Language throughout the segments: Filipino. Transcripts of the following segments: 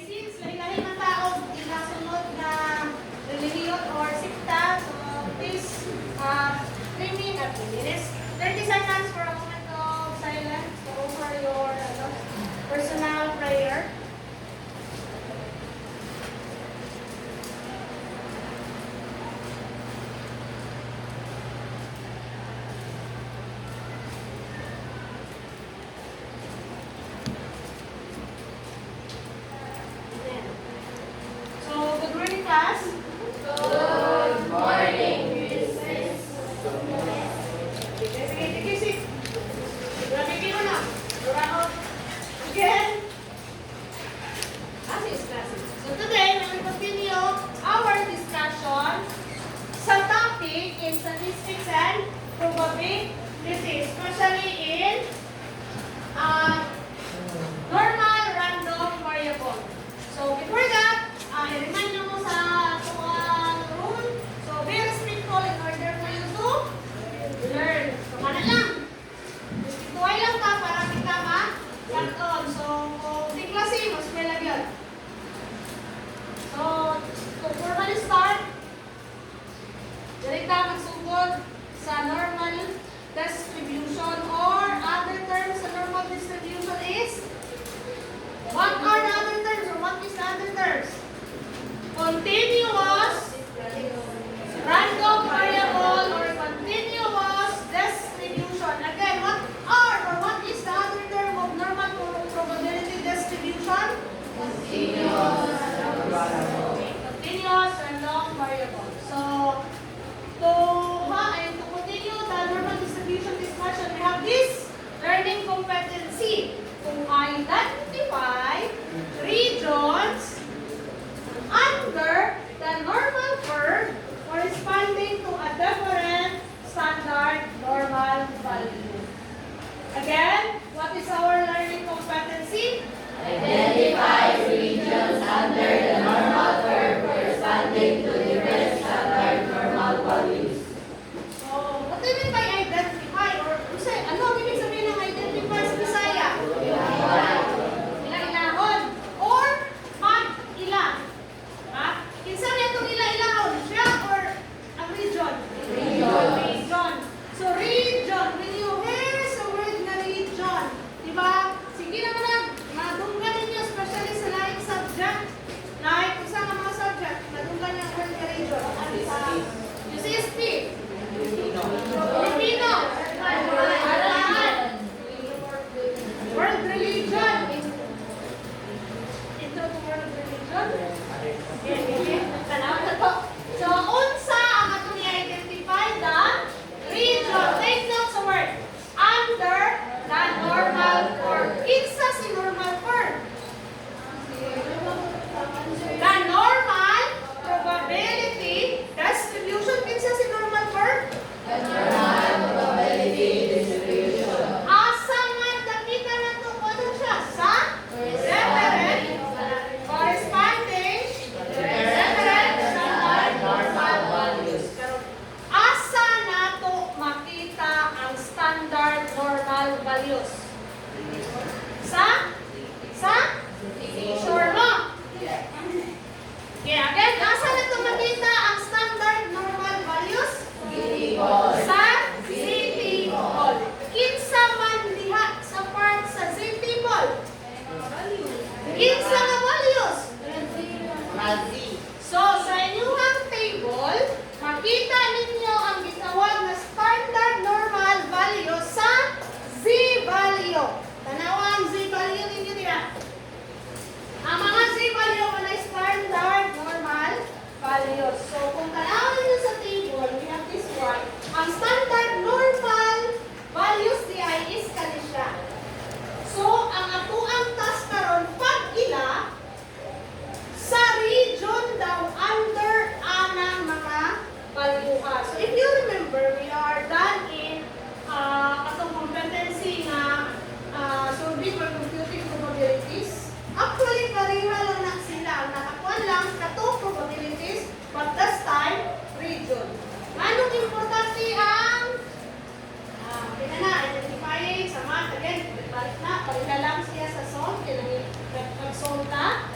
since lahi-lahi ng tao ginasunod na relihiyon or sikta, so please 3 minutes, 30 seconds for a moment of silence to offer your personal prayer. Class. Good morning, Mrs. Sige. Bigyan mo na. Again. So today, we will continue our discussion sa topic in statistics and probability, especially in normal random variable. So before that, i-remind nyo mo sa tuwang rule. So be respectful in order for you to learn. So mana lang. Respetuhay lang ka para kita ma-sakon. So kung di klase, mas may lagyan. So to formally start, direkta magsugod sa normal distribution or other terms sa normal distribution is what are the other terms or what is the other terms? Continuous random variable or continuous distribution. Again, what are or what is the other term of normal probability distribution? Continuous Random variable. So, to continue the normal distribution discussion, we have this learning competency to identify regions under the normal curve corresponding to a different standard normal value. Again, what is our learning competency? Identify regions under the normal curve corresponding to different standard normal values. So, what do you mean by identify? Or, ano ang ibig sabihin ng identify sa Bisaya? Ila-ilahon. Or, mag-ila. Kinsa na itong ila-ilahon? Siya or ang region? Region. So, region. When you hear the word na region, diba? Sige naman na, madunggan ninyo, especially sa like subject. Like, isa nga mga subject, madunggan niya ang word na region. UCSP. Filipino. World religion. Intro to world religion. Tanaw na to. So, unsa ang atong i-identify the region. Take note sa word. Under the normal curve. Kinsa si normal curve? The normal probability distribution. Kinsa si normal curve? The normal probability distribution. Asa nga nakita na ito? Ano siya? Sa referent corresponding referent standard normal values. Asa na ito makita ang standard normal values? Sa? Sure mo? Okay, again, asa na ito makita ang standard normal values? Sa City Hall. Kinsa man diha sa part sa City Hall? Kinsa nga values? So, sa inyong table, makita ninyo ang gitawag na standard normal value sa Z-value. Tanawa ang Z-value ninyo diha. Ang mga Z-value wala standard normal values. So, kung tanawin nyo sa table, we have this one. Ang standard normal values diya is kanisya. So, ang atuang task karon pag ila sa region daw under anang mga values. So, if you remember, we are done in atong competency na survey for computing probabilities. Actually, pareha lang na sila. Ang nakakuan lang katong probabilities, but this time, region. Anong importante ang identifying sa math? Again, balik na, pareha lang siya sa solve. Pag-solve na.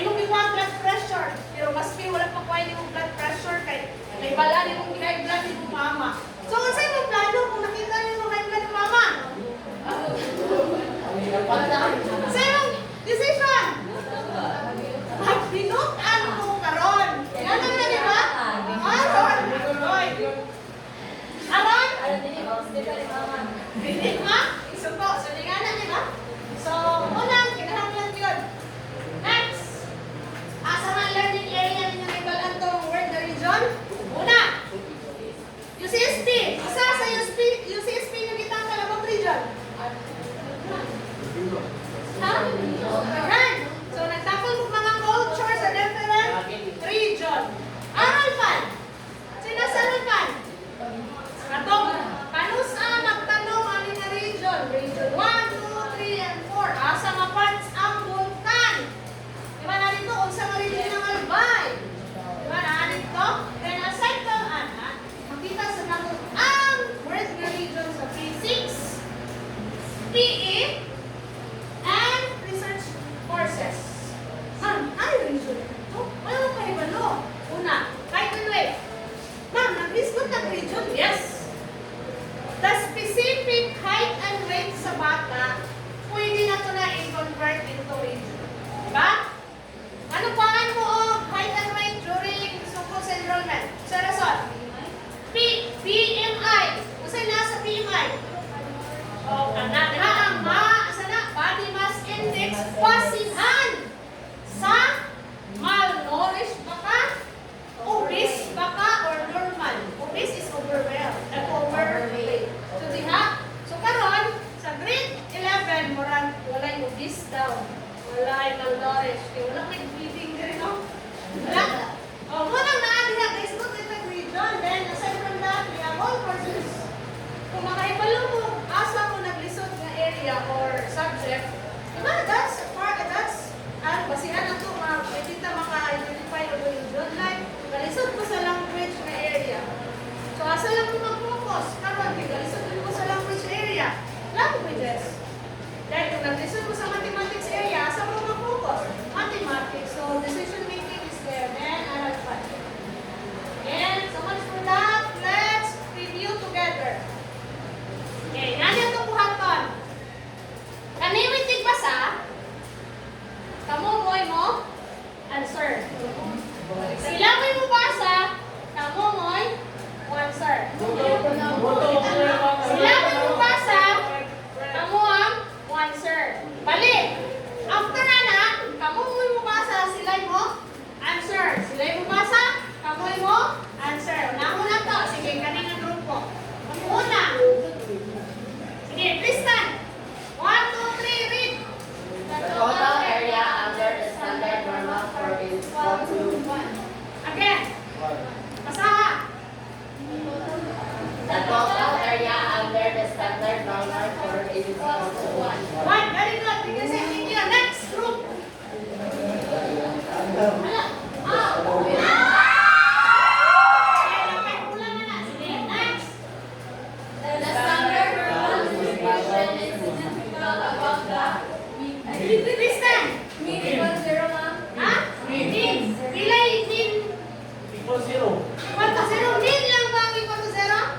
Kaya mo kiwa blood pressure. Pero mas wala pa kuha ni mong blood pressure kay may bala ni mong high blood ni mong mama. So, kasi mo plano kung nakita niyo mong high blood ni mama? Sa imong decision? Magbinutan mo karon. Yan ang na, di ba? Aron. Aron? Binig ma? Isuko. So, di nga na, di ba? So, unang, kinahanglan yun. Next. Asa nga learning area ninyo ibalan tong word na region? Una. UCSP. Asa sa UCSP nyo kitang kalabang region? Ha? Alright. So, nagtakol mo mga culture sa different region. Aral pan. Sino sa aral pan? Katong, panusa magtanong ang na region? Region 1, 2, 3, and 4. Asa nga parts ang vulkan? Diba na dito? Unsa nga region ng Albay? Diba na dito? Then, aside from makita sa nato ang word na region sa physics, PE, and research courses. Ma'am, ano region ito? Wala mo kayo ba, no? Una, kahit anyway. Ma'am, nag-discount ng region? Yes. The specific height and weight sa bata, pwede na ito na i-convert into region. Diba? Ano paan mo o height and weight during Sukos enrollment? Sa rason? BMI. Usay na sa BMI. O, kana na ang body mass index pasihan sa malnourished ba ka, obese ba ka, or normal. Obese is overweight. So, diha. So, karon sa grade 11, walay obese daw. Walay malnourished. Wala may bleeding din, no? Wala. O, munang naadiha, guys, look at the region. Then, aside from that, we have all courses. Kung makaibalo mo, asa mo naglisod nga area or subject, diba, basihan ang ito, pwede ta maka-identify o region. Like, nalisod mo sa language nga area. So, asa lang mo mag-focus? Karon, nalisod mo sa language area. Languages. Dahil kung naglisod mo sa mathematics area, asa mo mag-focus? Mathematics. So, decision making is there. Then, aral pa. And, so much for that. Let's review together. Okay, nani ito buhaton. Kaniwitig basa, kamumoy mo, answer. Silamoy mo basa, kamumoy, answer. Silamoy mo basa, kamuang, answer. Balik. After na, kamumoy mo basa, silay mo, answer. Silay mo basa, kamumoy mo, answer. Una to, sige, kanina grupo. Una. Sige, Tristan. 1, 2, 3, read. The total area under the standard normal curve is equal to Again. Basaha. the total area under the standard normal curve is equal to 1. 1. Very good. Because in your next group. Hala. The standard normal distribution is symmetrical above the mean. Tristan. Mean equals 0, ma'am. Ha? Mean. Pilay mean. Equal 0. Equal to 0. Mean lang ba ang equal to 0?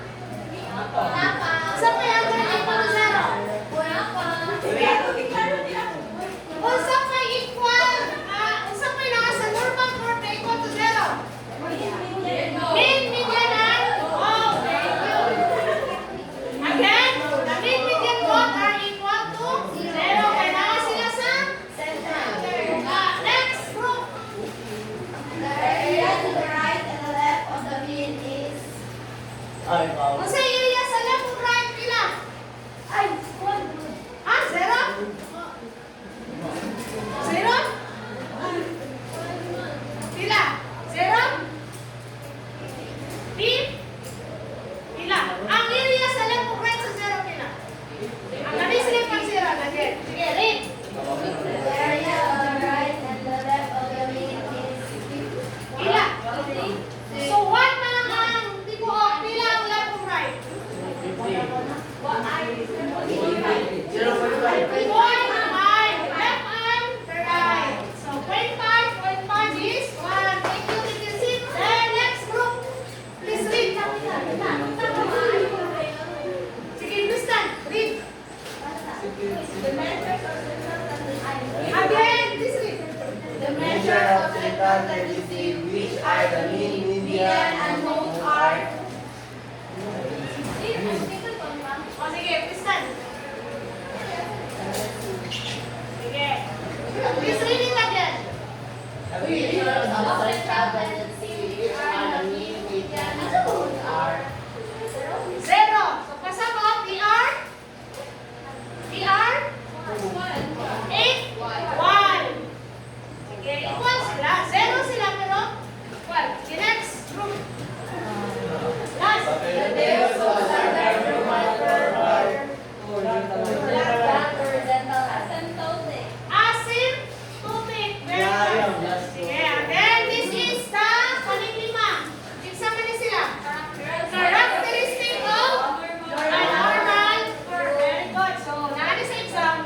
Sa pa yung equal to 0? Kung sa pa equal, sa pa nasa normal Southern Sea, which are the mean, median, and most are. O sige, Tristan. Sige. Please read it again. Regions of the Southern Sea, which are the mean, median, and most are. Zero. So, kasabot, DR? DR? 8, 1. Sige, equal sila. Zero sila, pero equal. Okay, next group. Last. The tails of Southern Normal Forward. Asymptotic. Very good. Sige, and then this is the panglima. Isa man ni sila. Characteristic of normal. Very good. So, nari sa exam.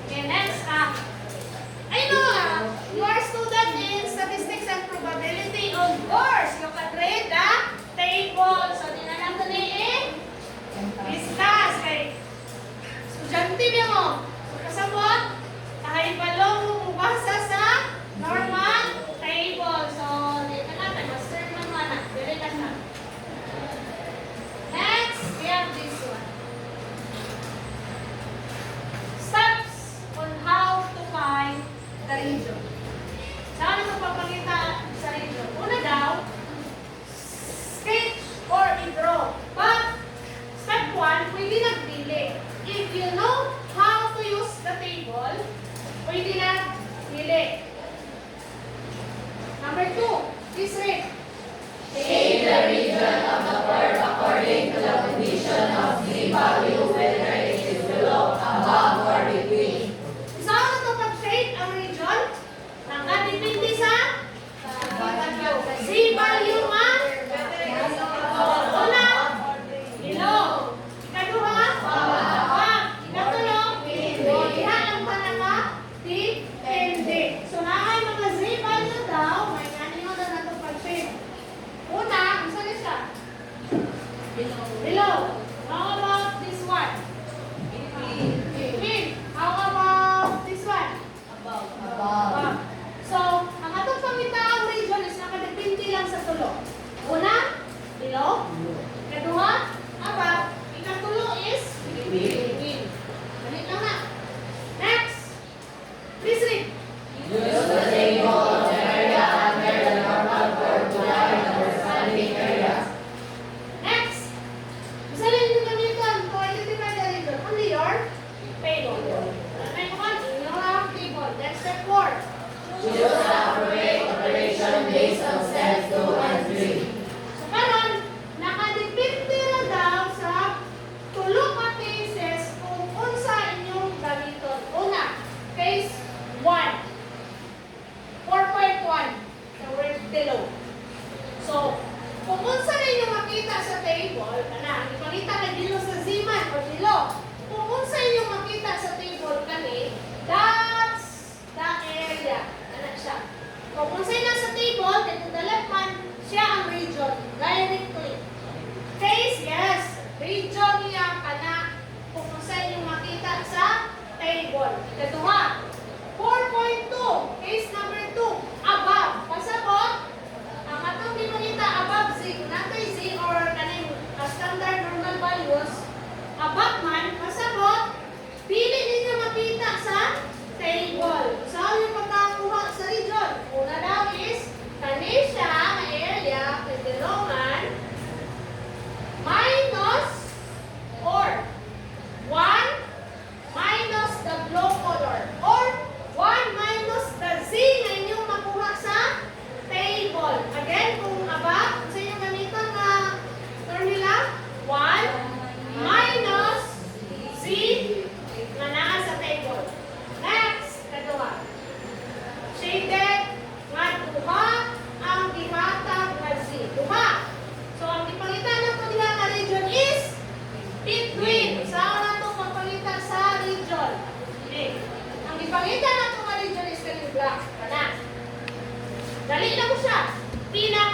Okay, next. I know, you are student in statistics and probability. Of course, you can read the table. So, di na lang ito discuss. Kay estudyante niya mo. So, kasabot, kahit balong mubasa sa normal table. So, di ka natin. Master man mo na. Dili ka na. Next, we have this one. Steps on how to find the region. Saan ito papakita sa region? Una daw, sketch or i-draw. But, step 1, pwede nagpili. If you know how to use the table, pwede nagpili. Number 2, please read. Shade the region of the curve according to the condition of Z value, whether it is below, above, or between. Saan ito pag-shade ang region? Nakadepende sa Z value nga. Una, below. Ikaduha, above. Ikatulo, diha ang pananga, depende. So, naay mga Z value daw, may kanino na nato pag-shade. Una, ang saan siya? Below. How about this one? Between. How about this one? Above. So, ang atong pangitaang region is nakadepende lang sa tulo. Una, below. Ikaduha, above. Ikatulo is between. Balik lang na. Next. Please read. Use the table of the area under the normal curve to find the corresponding areas. Next. Isa rin yung gamitan to identify the region. Only your table. Next one, your table. That's step 4. Choose the appropriate operation based on steps 2 and 3. So, karon, nakadepende na daw sa tulo ka cases kung unsa inyong gamiton. Una, case 1. 4.1. The word below. So, kung unsa na inyong makita sa table, ipakita na dilo sa Ziman or below. Kung unsa inyong makita sa table kani, that's the area. Ano siya? Kung unsa na sa table, then to the left man, siya ang region. Directly. Case, yes. Region niya kana kung unsa inyong makita sa table. Katuha. 4.2. Case number 2. Above. Pasabot. Ang atong pinakita above Z. Kung natay Z or kaning standard normal values, above man, pasabot, pili ninyo makita sa table. So, yung pagkakuha sa region, una daw is, kanisya, na area, pintilongan, minus, or, 1 minus the blue color, or 1 minus the Z na inyong makuha sa table. Again, kung above, sa inyong gamitan na formula, 1 minus Z na naa sa table. Next, katuwa. Shaded nga duha ang gihatag nga Z. Duha. So, ang ipangitan ng pagdiha nga region is between. Saan na ito pagpalitan sa region? Okay. Ang ipangitan na ito nga region is kaning black. Kana. Dali na ko siya. Pinaka